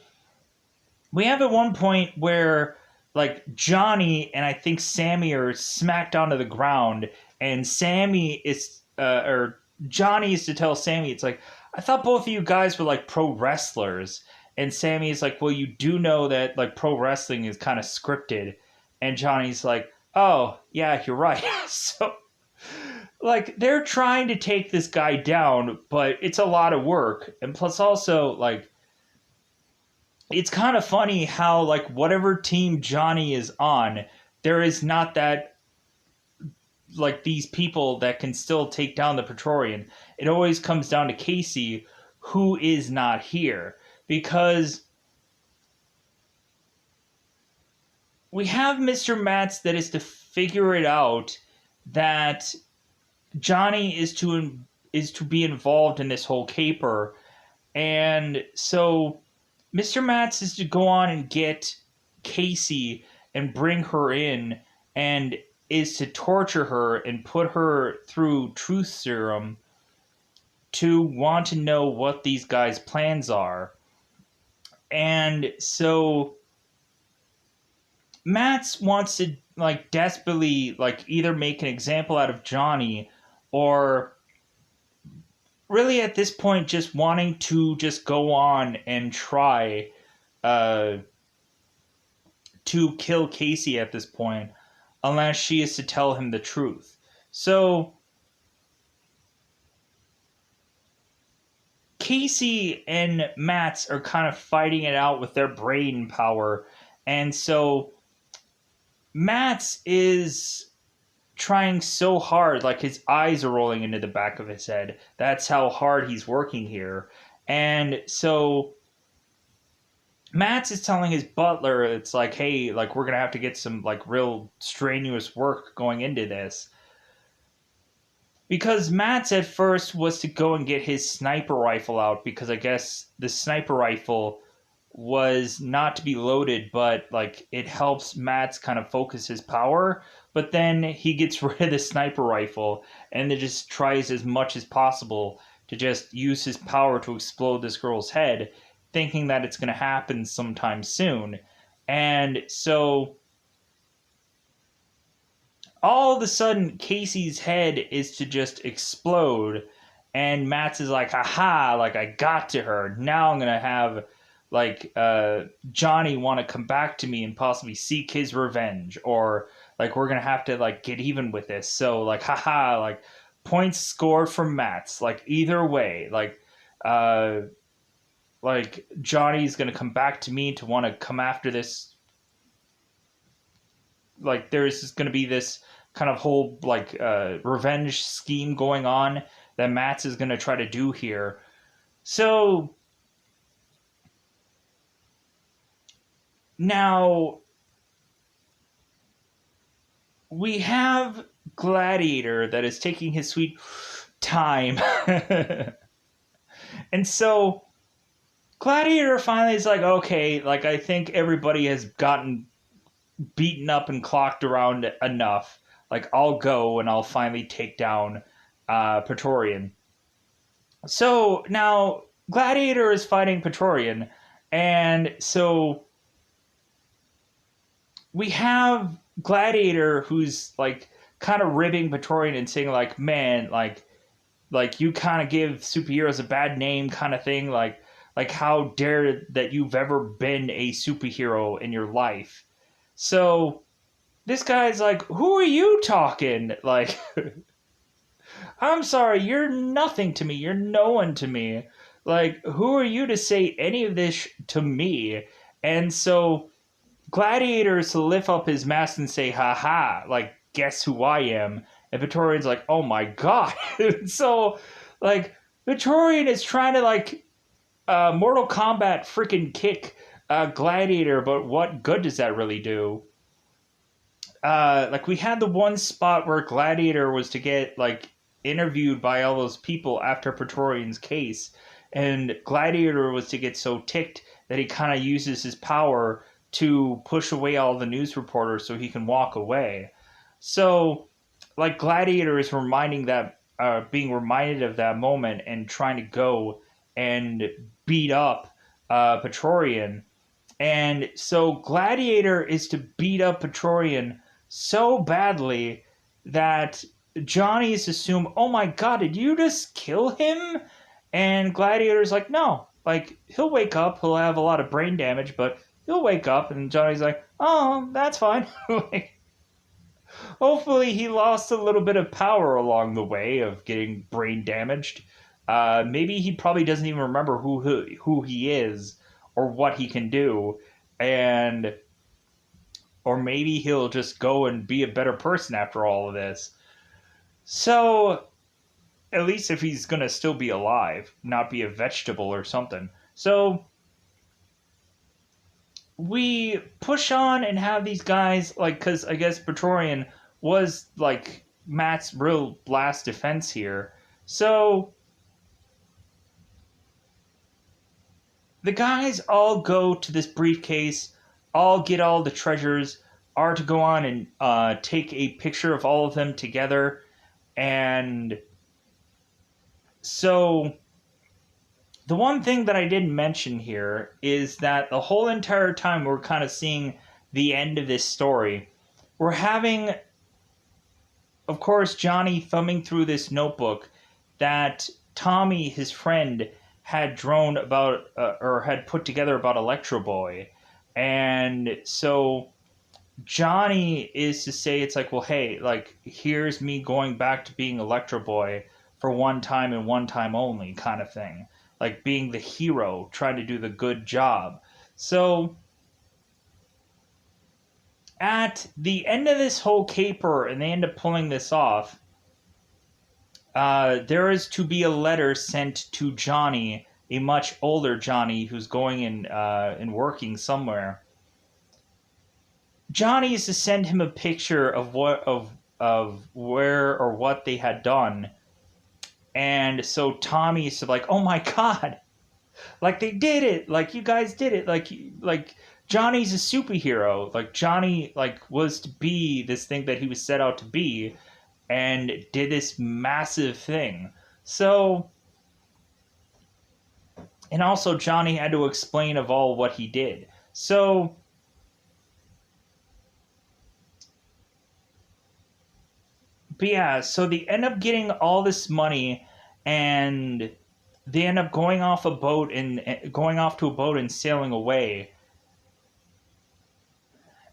we have at one point where like Johnny and I think Sammy are smacked onto the ground, and Sammy is or Johnny is to tell Sammy, it's like, I thought both of you guys were like pro wrestlers, and Sammy is like, well, you do know that like pro wrestling is kind of scripted, and Johnny's like, oh yeah, you're right. So like they're trying to take this guy down, but it's a lot of work, and plus also like it's kind of funny how like whatever team Johnny is on, there is not that like these people that can still take down the Praetorian. It always comes down to Casey, who is not here, because we have Mr. Matz that is to figure it out that Johnny is to be involved in this whole caper, and so Mr. Matz is to go on and get Casey and bring her in, and is to torture her and put her through truth serum to want to know what these guys' plans are. And so Matz wants to like desperately like either make an example out of Johnny, or really at this point just wanting to just go on and try uh, to kill Casey at this point, unless she is to tell him the truth. So Casey and Matz are kind of fighting it out with their brain power, and so Matz is trying so hard, like his eyes are rolling into the back of his head. That's how hard he's working here. And so Matz is telling his butler, it's like, hey, like we're gonna have to get some like real strenuous work going into this. Because Matz at first was to go and get his sniper rifle out, because I guess the sniper rifle was not to be loaded, but like it helps Matz kind of focus his power. But then he gets rid of the sniper rifle and then just tries as much as possible to just use his power to explode this girl's head, thinking that it's going to happen sometime soon. And so all of a sudden, Casey's head is to just explode, and Matz is like, haha, like I got to her. Now I'm going to have like Johnny want to come back to me and possibly seek his revenge, or like we're gonna have to like get even with this. So like haha, like points scored from Matz. Like either way, uh like Johnny's gonna come back to me to want to come after this. Like there's gonna be this kind of whole like revenge scheme going on that Matz is gonna try to do here. So now we have Gladiator that is taking his sweet time. And so Gladiator finally is like, okay, like I think everybody has gotten beaten up and clocked around enough. Like I'll go and I'll finally take down Praetorian. So now Gladiator is fighting Praetorian, and so we have Gladiator who's like kind of ribbing Praetorian and saying like, man, like you kind of give superheroes a bad name kind of thing, like how dare that you've ever been a superhero in your life. So this guy's like, who are you talking? Like I'm sorry, you're nothing to me. You're no one to me. Like who are you to say any of this to me? And so Gladiator is to lift up his mask and say, haha, like, guess who I am? And Praetorian's like, oh my god. So, like, Praetorian is trying to, like, Mortal Kombat freaking kick Gladiator, but what good does that really do? Like, we had the one spot where Gladiator was to get, like, interviewed by all those people after Praetorian's case, and Gladiator was to get so ticked that he kind of uses his power to push away all the news reporters so he can walk away. So, like Gladiator is being reminded of that moment and trying to go and beat up Praetorian. And so Gladiator is to beat up Praetorian so badly that Johnny's assume, oh my god, did you just kill him? And Gladiator's like, no, like he'll wake up, he'll have a lot of brain damage, but he'll wake up. And Johnny's like, oh, that's fine. Like, hopefully he lost a little bit of power along the way of getting brain damaged. Maybe he probably doesn't even remember who he is or what he can do, and or maybe he'll just go and be a better person after all of this. So at least if he's gonna still be alive, not be a vegetable or something. So we push on and have these guys, like, because I guess Praetorian was like Matt's real last defense here. So the guys all go to this briefcase, all get all the treasures, are to go on and take a picture of all of them together. And so the one thing that I didn't mention here is that the whole entire time we're kind of seeing the end of this story, we're having, of course, Johnny thumbing through this notebook that Tommy, his friend, had drawn about or had put together about Electro Boy. And so Johnny is to say, it's like, well, hey, like, here's me going back to being Electro Boy for one time and one time only kind of thing. Like being the hero, trying to do the good job. So at the end of this whole caper, and they end up pulling this off, there is to be a letter sent to Johnny, a much older Johnny who's going and working somewhere. Johnny is to send him a picture of where or what they had done. And so Tommy is like, oh my god, like they did it, like you guys did it, like Johnny's a superhero, like Johnny like was to be this thing that he was set out to be, and did this massive thing. So, and also Johnny had to explain of all what he did. So but yeah, so they end up getting all this money, and they end up going off to a boat and sailing away.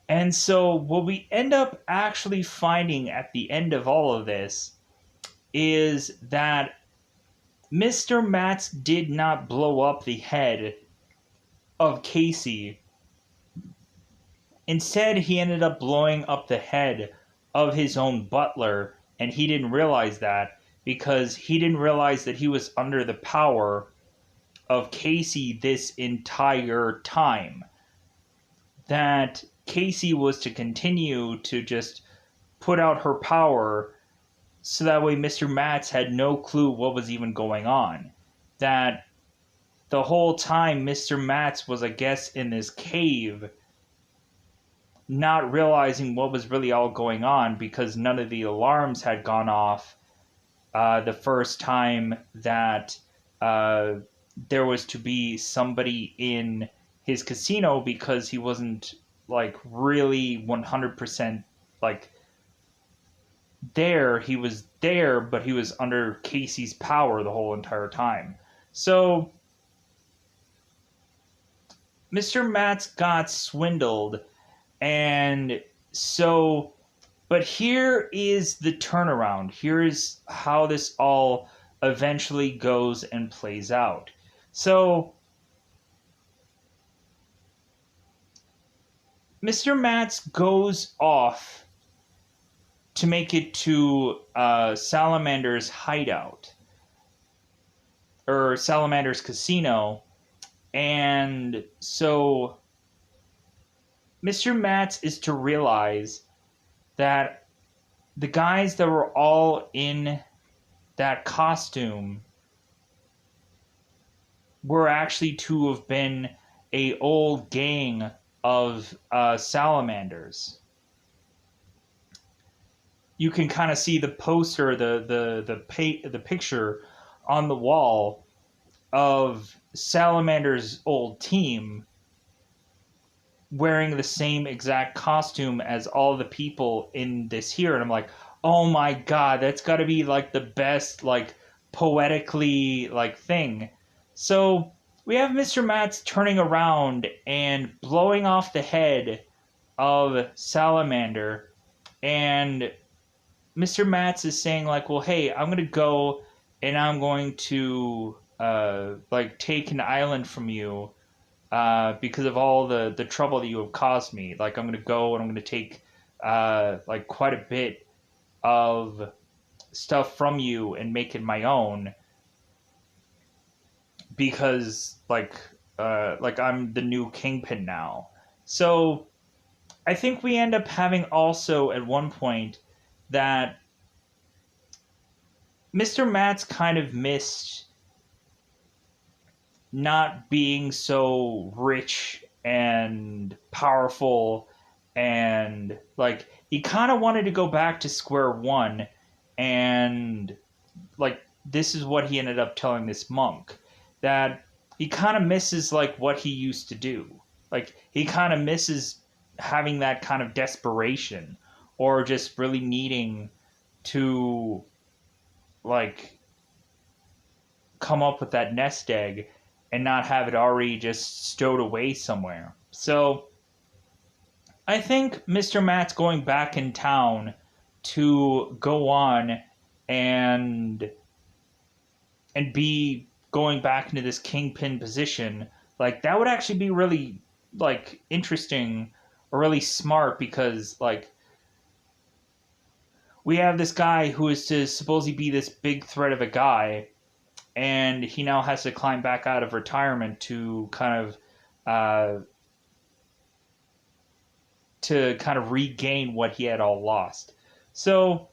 And so what we end up actually finding at the end of all of this is that Mr. Matz did not blow up the head of Casey. Instead, he ended up blowing up the head of his own butler, and he didn't realize that because he didn't realize that he was under the power of Casey this entire time. That Casey was to continue to just put out her power, so that way Mr. Matz had no clue what was even going on. That the whole time Mr. Matz was, I guess, in this cave, not realizing what was really all going on because none of the alarms had gone off the first time that there was to be somebody in his casino, because he wasn't like really 100% like there. He was there, but he was under Casey's power the whole entire time. So Mr. Matz got swindled. And so, but here is the turnaround. Here is how this all eventually goes and plays out. So, Mr. Matz goes off to make it to Salamander's hideout, or Salamander's casino. And so Mr. Matz is to realize that the guys that were all in that costume were actually to have been a old gang of salamanders. You can kind of see the poster, the picture on the wall of Salamander's old team. wearing the same exact costume as all the people in this here, and I'm like, oh my god, that's got to be like the best, like, poetically, like, thing. So we have Mr. Matz turning around and blowing off the head of Salamander, and Mr. Matz is saying, like, well, hey, I'm gonna go and I'm going to like, take an island from you because of all the trouble that you have caused me. Like, I'm gonna go and I'm gonna take like, quite a bit of stuff from you and make it my own, because like, I'm the new kingpin now. So I think we end up having also at one point that Mr. Matz kind of missed not being so rich and powerful, and like, he kind of wanted to go back to square one, and like, this is what he ended up telling this monk, that he kind of misses like what he used to do. Like, he kind of misses having that kind of desperation, or just really needing to, like, come up with that nest egg and not have it already just stowed away somewhere. So I think Mr. Matt's going back in town to go on and be going back into this kingpin position, like, that would actually be really, like, interesting, or really smart, because like, we have this guy who is to supposedly be this big threat of a guy, and he now has to climb back out of retirement to kind of regain what he had all lost. So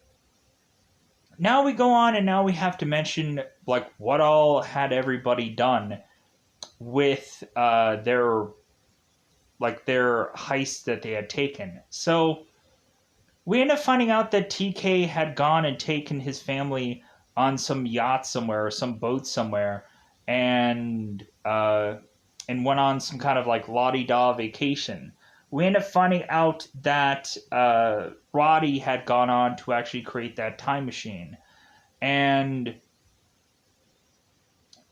now we go on, and now we have to mention, like, what all had everybody done with their heist that they had taken. So we end up finding out that TK had gone and taken his family on some yacht somewhere, or some boat somewhere, and went on some kind of like la-di-da vacation. We end up finding out that Roddy had gone on to actually create that time machine. And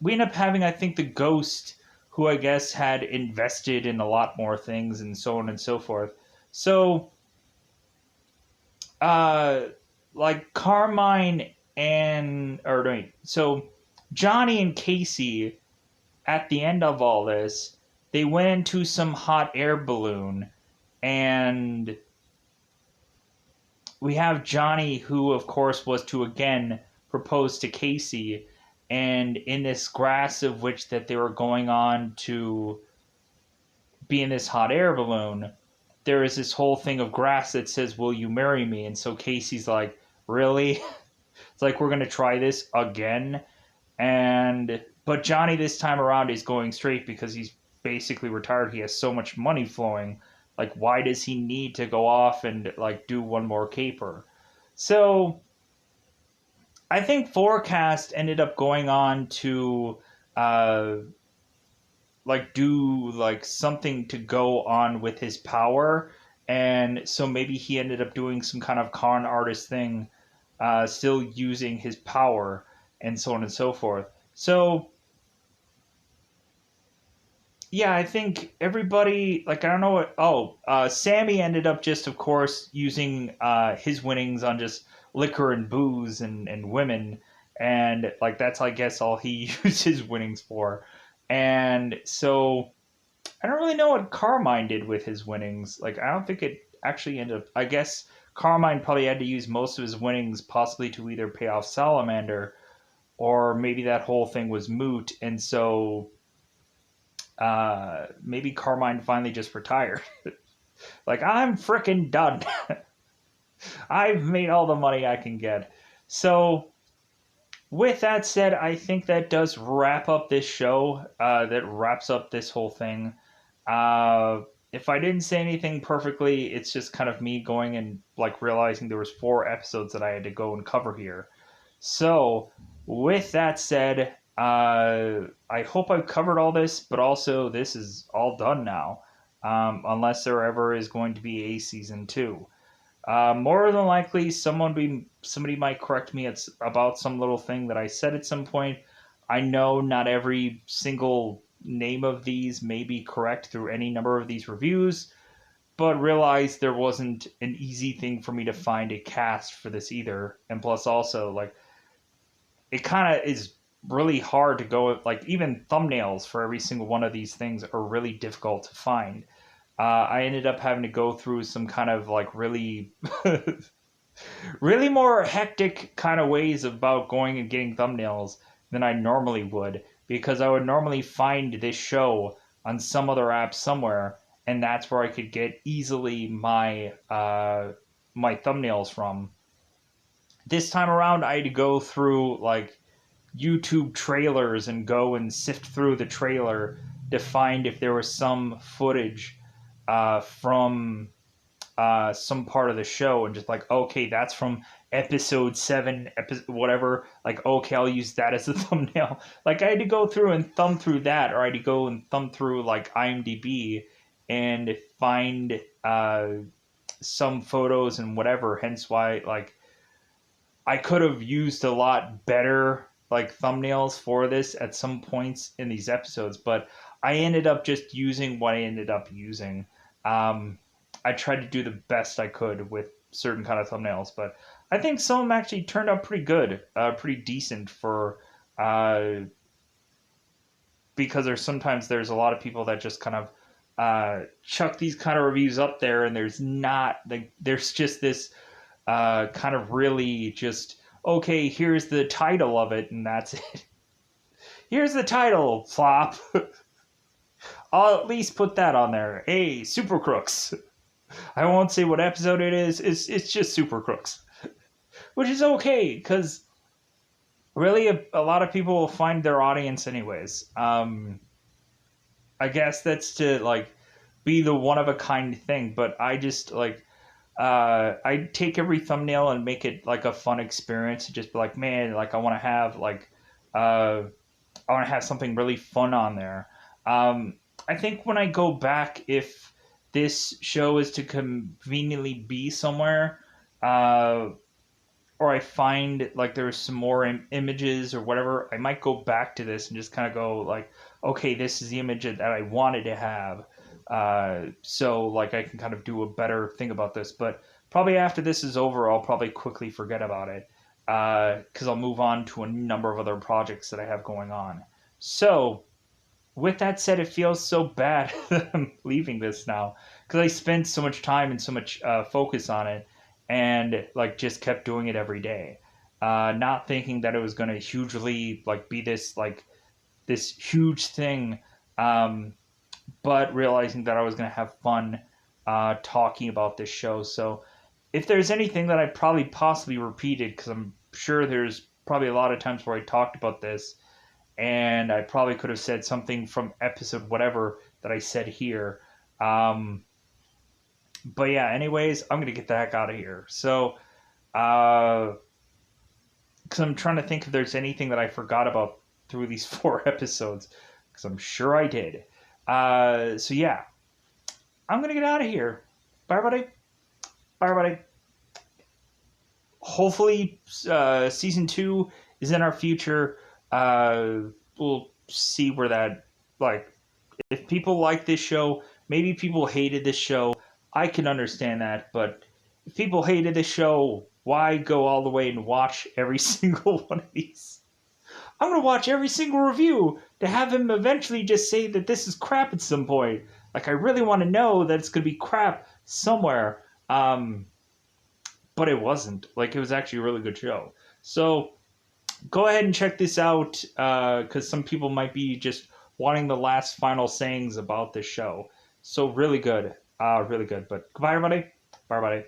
we end up having, I think, the Ghost, who I guess had invested in a lot more things, and so on and so forth. So, like, Carmine and, or wait, so Johnny and Casey, at the end of all this, they went into some hot air balloon, and we have Johnny, who of course was to again propose to Casey, and in this grass of which that they were going on to be in this hot air balloon, there is this whole thing of grass that says, will you marry me? And so Casey's like, really? It's like, we're going to try this again. But Johnny this time around is going straight, because he's basically retired. He has so much money flowing. Like, why does he need to go off and like do one more caper? So I think Forecast ended up going on to like do like something to go on with his power, and so maybe he ended up doing some kind of con artist thing, still using his power, and so on and so forth. So yeah, I think everybody, like, I don't know what. Sammy ended up just, of course, using his winnings on just liquor and booze and women, and like, that's, I guess, all he used his winnings for. And so I don't really know what Carmine did with his winnings. Like, I don't think it actually ended up. I guess Carmine probably had to use most of his winnings, possibly to either pay off Salamander, or maybe that whole thing was moot, and so maybe Carmine finally just retired. Like, I'm freaking done. I've made all the money I can get. So with that said, I think that does wrap up this show. That wraps up this whole thing. If I didn't say anything perfectly, it's just kind of me going and like realizing there was 4 episodes that I had to go and cover here. So with that said, I hope I've covered all this, but also this is all done now. unless there ever is going to be a season 2. More than likely, somebody might correct me about some little thing that I said at some point. I know not every single name of these may be correct through any number of these reviews, but realized there wasn't an easy thing for me to find a cast for this either. And plus, also, like, it kind of is really hard to go, like, even thumbnails for every single one of these things are really difficult to find. I ended up having to go through some kind of like really, really more hectic kind of ways about going and getting thumbnails than I normally would, because I would normally find this show on some other app somewhere, and that's where I could get easily my thumbnails from. This time around, I had to go through like YouTube trailers and go and sift through the trailer to find if there was some footage from some part of the show, and just like, okay, that's from episode 7, whatever. Like, okay, I'll use that as a thumbnail. Like, I had to go through and thumb through that, or I had to go and thumb through like IMDb and find some photos and whatever. Hence why, like, I could have used a lot better like thumbnails for this at some points in these episodes, but I ended up just using what I ended up using. I tried to do the best I could with certain kind of thumbnails, but I think some of them actually turned out pretty good, pretty decent for, because there's a lot of people that just kind of chuck these kind of reviews up there, and there's just this kind of really just, okay, here's the title of it, and that's it. Here's the title, flop. I'll at least put that on there. Hey, Super Crooks. I won't say what episode it is. It's just Super Crooks, which is okay, because really a lot of people will find their audience anyways. I guess that's to like be the one of a kind thing, but I just like I take every thumbnail and make it like a fun experience. Just be like, man, like I want to have like I want to have something really fun on there. I think when I go back, if this show is to conveniently be somewhere, or I find like there's some more images or whatever, I might go back to this and just kind of go like, okay, this is the image that I wanted to have. So like I can kind of do a better thing about this. But probably after this is over, I'll probably quickly forget about it, because I'll move on to a number of other projects that I have going on. So with that said, it feels so bad that I'm leaving this now, because I spent so much time and so much focus on it, and like just kept doing it every day, not thinking that it was going to hugely like be this huge thing, but realizing that I was going to have fun talking about this show. So if there's anything that I probably possibly repeated, because I'm sure there's probably a lot of times where I talked about this, and I probably could have said something from episode whatever that I said here. But yeah, anyways, I'm going to get the heck out of here. So, because I'm trying to think if there's anything that I forgot about through these 4 episodes, because I'm sure I did. So yeah, I'm going to get out of here. Bye, everybody. Bye, everybody. Hopefully, season 2 is in our future. We'll see where that, like, if people like this show, maybe people hated this show, I can understand that, but if people hated this show, why go all the way and watch every single one of these? I'm going to watch every single review to have him eventually just say that this is crap at some point. Like, I really want to know that it's going to be crap somewhere. But it wasn't. Like, it was actually a really good show. So go ahead and check this out, because some people might be just wanting the last final sayings about this show. So really good. Really good. But goodbye, everybody. Bye, everybody.